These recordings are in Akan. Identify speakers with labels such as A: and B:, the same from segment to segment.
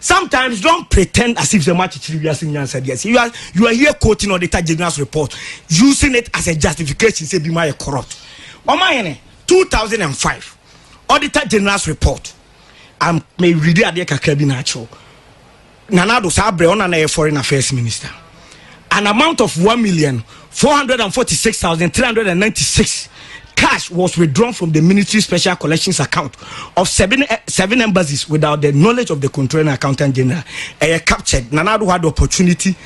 A: Sometimes don't pretend as if the match said yes. You are here quoting Auditor General's report, using it as a justification. Say, be my corrupt. 2005, Auditor General's report. I may read it at the Kakrabi Nacho. Nanado Sabre on a foreign affairs minister. An amount of 1,446,396 cash was withdrawn from the military special collections account of seven embassies without the knowledge of the controlling accountant general. Captured. Nanado had the opportunity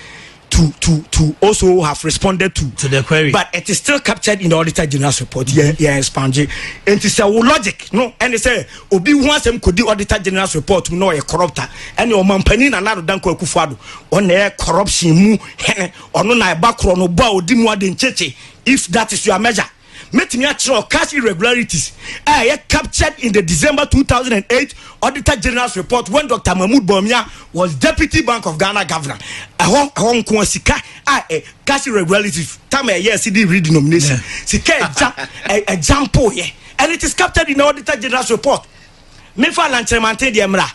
A: to also have responded to
B: the query,
A: but it is still captured in the Auditor General's report. Yeah, Spanji. And it's a logic, no. And they say, Obi wants them could do Auditor General's report to know a corrupter. And your mampani na nado danko kufado on air corruption mu or no na background no ba odi mu ade ncheche. If that is your measure, make me actual cash irregularities captured in the December 2008 Auditor General's report when Dr. Mahmoud Bawumia was Deputy Bank of Ghana Governor. Cash irregularities. Time a year CD read denomination. Example here, and it is captured in the Auditor General's report. Me for lanchemante di emra,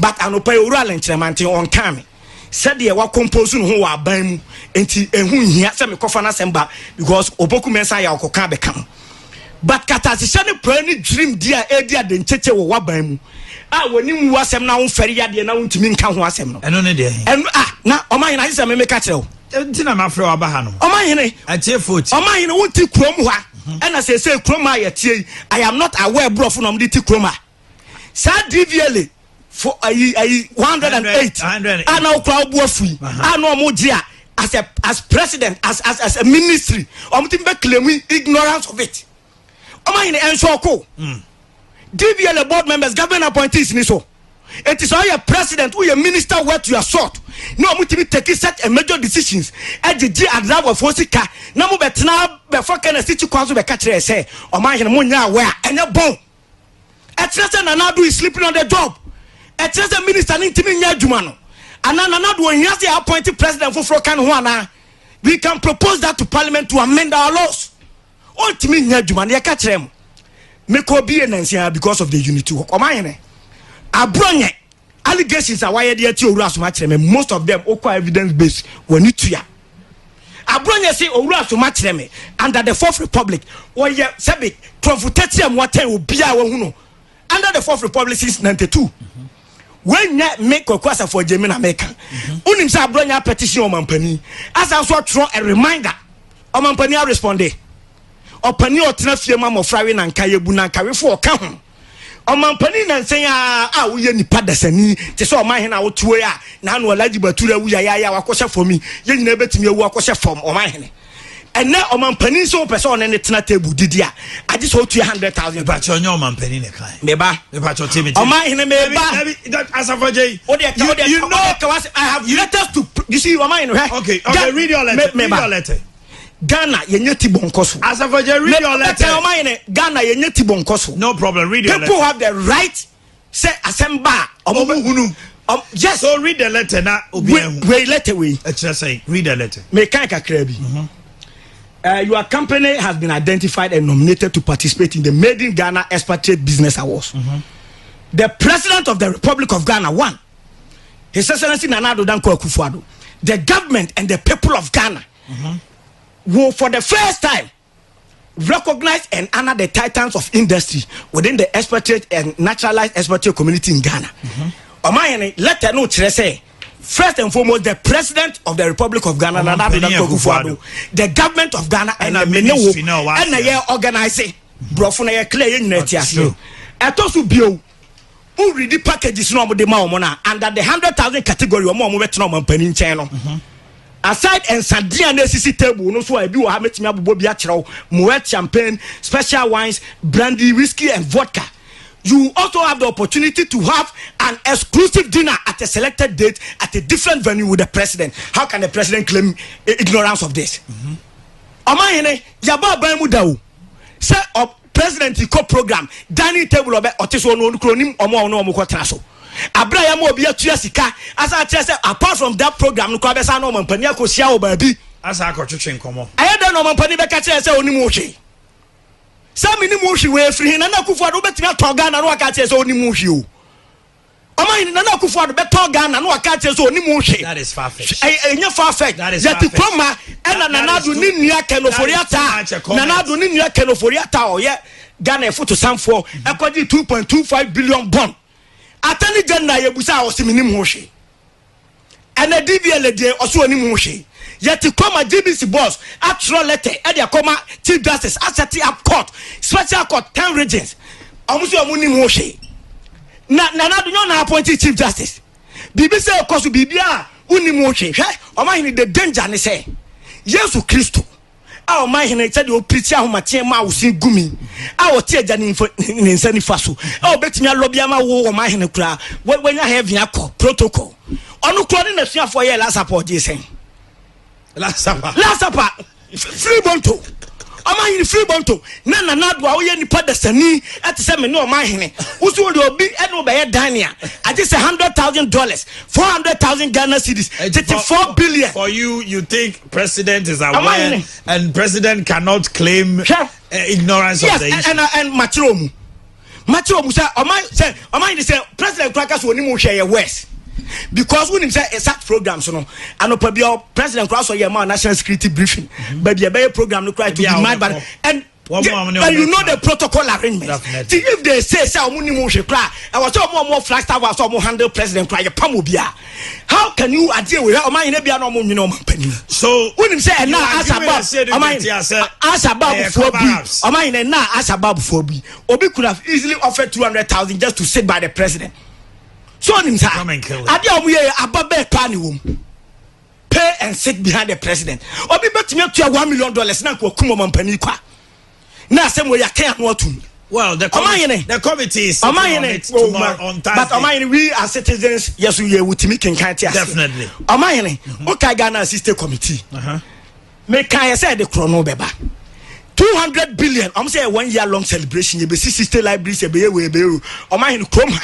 A: but anopa ura lanchemante on kame. Said the wa compose no wa ban mu enti ehun hia se me kofa na semba because oboku mensa ya okoka bekam. But katasisha ne plan dream dia edia de ncheche wo wa ban mu woni mu asem na won fere yade na wontumi nka ho asem no
B: eno ne de
A: na oman hina se me ka kire wo
B: enti na mafre wa ba ha no
A: oman hina
B: atie foti
A: oman hina wonti krom ha ena se krom a ye tie I am not aware bro for no mde ti krom a sa DVLA for 108 ana okra obuafui ana omujia as president as a ministry omtim be claim ignorance of it oman hina enso ko DVLA board members, government appointees, niso. It is all your president or your minister where to your sort. No, we take such a major decisions. EDG adrive of Fosika. No more betna before can a city council be catch say. Or my munya where and a bone. At just another is sleeping on the job. At just a minister intimate Jumano. And another one has the appointed president for Frokan Juana. We can propose that to Parliament to amend our laws. Ultimately, Juman, you catch them. Make be an ancient because of the unity work. Abronye allegations are why they owura match them. Most of them are evidence based. When you to ya, Abronye say owura so match them under the Fourth Republic. Or ye sabi profutetiam water will be our uno under the Fourth Republic since 92. When you make a question for German American, unim sa Abronye petition on Mampani as I saw throw a reminder. On Mampani responded. Opani otena fie ma mofrawe na nka yebu na nka wefo oka ho omampani na nsen wo ye nipa dasani te so oman he na wo tuwe a na no alaji batura wu ya wakoshe fomi ye nyina betimi ewu akoshe fom oman he ene omampani so pese one ne tena table didi a age so 200,000
B: ba che onye omampani ne kan
A: me ba
B: cho timi
A: oman he me ba
B: asafoje
A: you know I have letters to you see oman he
B: okay read your letter
A: Ghana yenye tibonkoso.
B: As of read your letter.
A: Ghana yenye tibonkoso.
B: No problem. Read your letter.
A: People have the right say assemba.
B: Yes. So read the letter now.
A: Wait letter we.
B: Just say read the letter.
A: Mekaika Krebi. Your company has been identified and nominated to participate in the Made in Ghana Expatriate Business Awards. The President of the Republic of Ghana won. His Excellency Nana Addo Dankwa Akufo-Addo. The government and the people of Ghana will for the first time recognize and honor the titans of industry within the expatriate and naturalized expatriate community in Ghana. Let no say first and foremost the President of the Republic of Ghana, Nana Addo Dankwa Akufo-Addo, the government of Ghana and the ministry and the organizing brofuna ye clear in netiasi. Etosu bio who read the packages no de ma omona under the 100,000 category omo betna omampani nchen no. Aside and Sandia necessity table, no so I do have met me Bobby Moet champagne, special wines, brandy, whiskey, and vodka. You also have the opportunity to have an exclusive dinner at a selected date at a different venue with the president. How can the president claim ignorance of this? Amahene, Yaba Bamudao, set up president eco program, dining table of Otiso no cronim or more no Mokotraso. Abraham will be a Chiasika as I said, apart from that program, no Cabeza no Mampania Kosiao baby. As I got to come. I don't know Mampani Bacatcha only Moshi. Some in the Moshi were free and Akufo bet me Togan and Wakaches only Moshi. Oman Nana Akufo-Addo beto Ghana no aka che so oni mu hwe.
B: That is far-fetched.
A: Enye far-fetched.
B: Yeti
A: Kroma ena Nana-Addo ni nua Kenoforiata. Nana-Addo ni nua Kenoforiata oye Ghana foto samfo ekodi 2.25 billion bond. Atani General yebusa osimini mu hwe. Ena DVL de oso oni mu hwe. Yeti Kroma GBC boss actual letter e de akoma Chief Justice asset up court special court 10 regions. Omuso omuni mu hwe. Nana-Addo nyo na appoint Chief Justice. Bibi say koso bibia uni mu hwe. Omahini the danger ne say Yesu Kristo a omahini che de o preach ahomatie ma wo sin gumi a o tie agya ne nsani faso a obetimi alobi ama wo omahini kura wanya heaven akọ protocol onu kro ne nasuafo ye last support je sen last supper free bonto omahini free bonto na Nana-Addo a wo ye nipa desani etese me ne omahini wo so de obi e no be ye Dania I just $100,000 400,000 Ghana cedis 34 billion
B: for you think president is aware and president cannot claim ignorance of the issue.
A: and machiromu say omahini say president kraka so oni mu hwe ye west because when him say exact programs no anopa bia president kraka so ye ma national security briefing but ye be program no cry to be mad but and you know the protocol arrangement. If they say omuni mu hwe kra I was more Flagstaff was more handle president cry pamo bia how can you adhere with omahini bia no mo nwene omampani
B: so
A: when him say na asabab for bi omahini na asabab for bi obi could have easily offered 200,000 just to sit by the president so him say ade omu ye ababe pa ni wom pay and sit behind the president obi betimi atua $1 million na ko kuma omampani kwa na asem we yake anu atum.
B: Well, the committee is on Thursday.
A: But Omayene, we as citizens, yes, we will make
B: definitely.
A: Omayene, okay, Ghana Assistant Committee. Make I say the chrono beba. 200 billion. I'm saying 1 year long celebration. You be sister libraries. You be Omayene Chroma.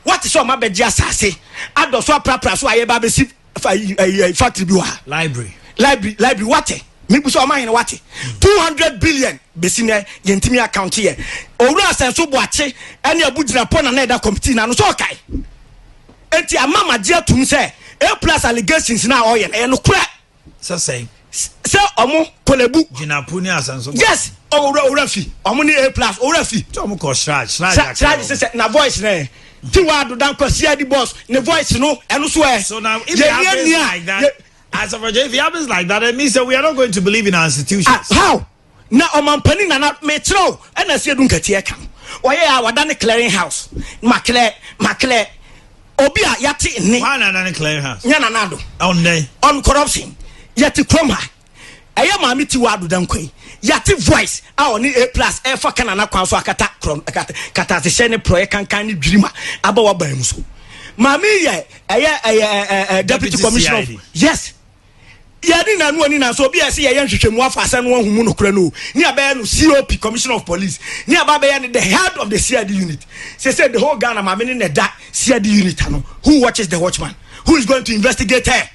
A: What is all my bed just say? I don't so proper so I be see factory library what? Maybe so Omayene what? 200 billion. Besine yentimi account here. Owura asenso boache ene abudina pon na eda committee na no so kai. Enti amama je atum se A+ allegations na oye na no kura.
B: So say
A: omo kolebu
B: jinapu ni asenso.
A: Yes, owura fi. Omo ni A+ owura fi.
B: Omo ko shraj
A: se na voice na ti wadu dan ko sia di boss ne voice no eno so e.
B: So now if it happens like that as of if it happens like that it means that we are not going to believe in our institutions.
A: How? Na omampani na metro ena sie du nkatie ka oye ya wada ne clearing house makle obi a yate ni
B: wana na ne clearing house
A: nya Nana-Addo
B: on
A: corruption yate Kroma eye maami ti wadu dan kwai yate voice a oni A+ e fa kana na kwan so akata kata se ne pro e kankan ni dwirima aba wa ban mu so maami ye eye deputy commissioner yes yadi na no ani na so bia se ye nhwehwemu afa ase no ahumu no kura no ni abaye no COP commissioner of police ni abaye no the head of the CID unit say the whole Ghana ma me ne da CID unit no who watches the watchman who is going to investigate her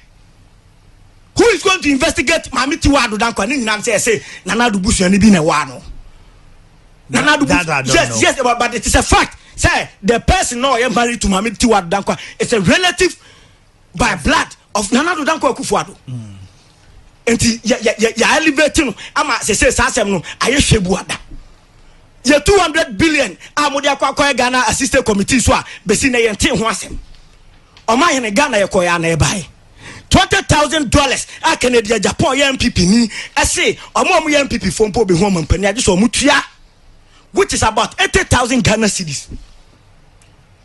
A: who is going to investigate Mami Tiwado Dankwa ni nyina say Nana-Addo busu ni bi na wa no Nana-Addo yes but it is a fact say the person no you married to Mami Tiwado Dankwa is a relative by blood of Nana-Addo Dankwa Akufo-Addo enti ya elevate no ama se asem no aye hwebu ada ye 200 billion amode akwa Ghana Assistant Committee so a besi na ye nte ho asem Omayene Ghana ye koya na e bai $20,000 a Canadian Japan ye MPP ni ese omo ye MPP fo mpo be ho mampani age so omutua which is about 80,000 Ghana cedis.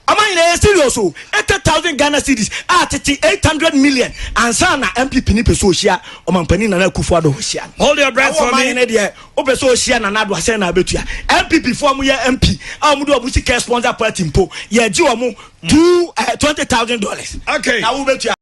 A: Omayene serious o 80,000 Ghana cedis at 800 million and sana MPP ni peso hia omampani Nana Akufo-Addo hia.
B: Hold your breath for me.
A: Omayene de obeso hia Nana-Addo ase na abetua MPP fo mu ye MP amudu obusi care sponsor party mpo ye ji omo $20,000.
B: Okay.
A: Na wo betua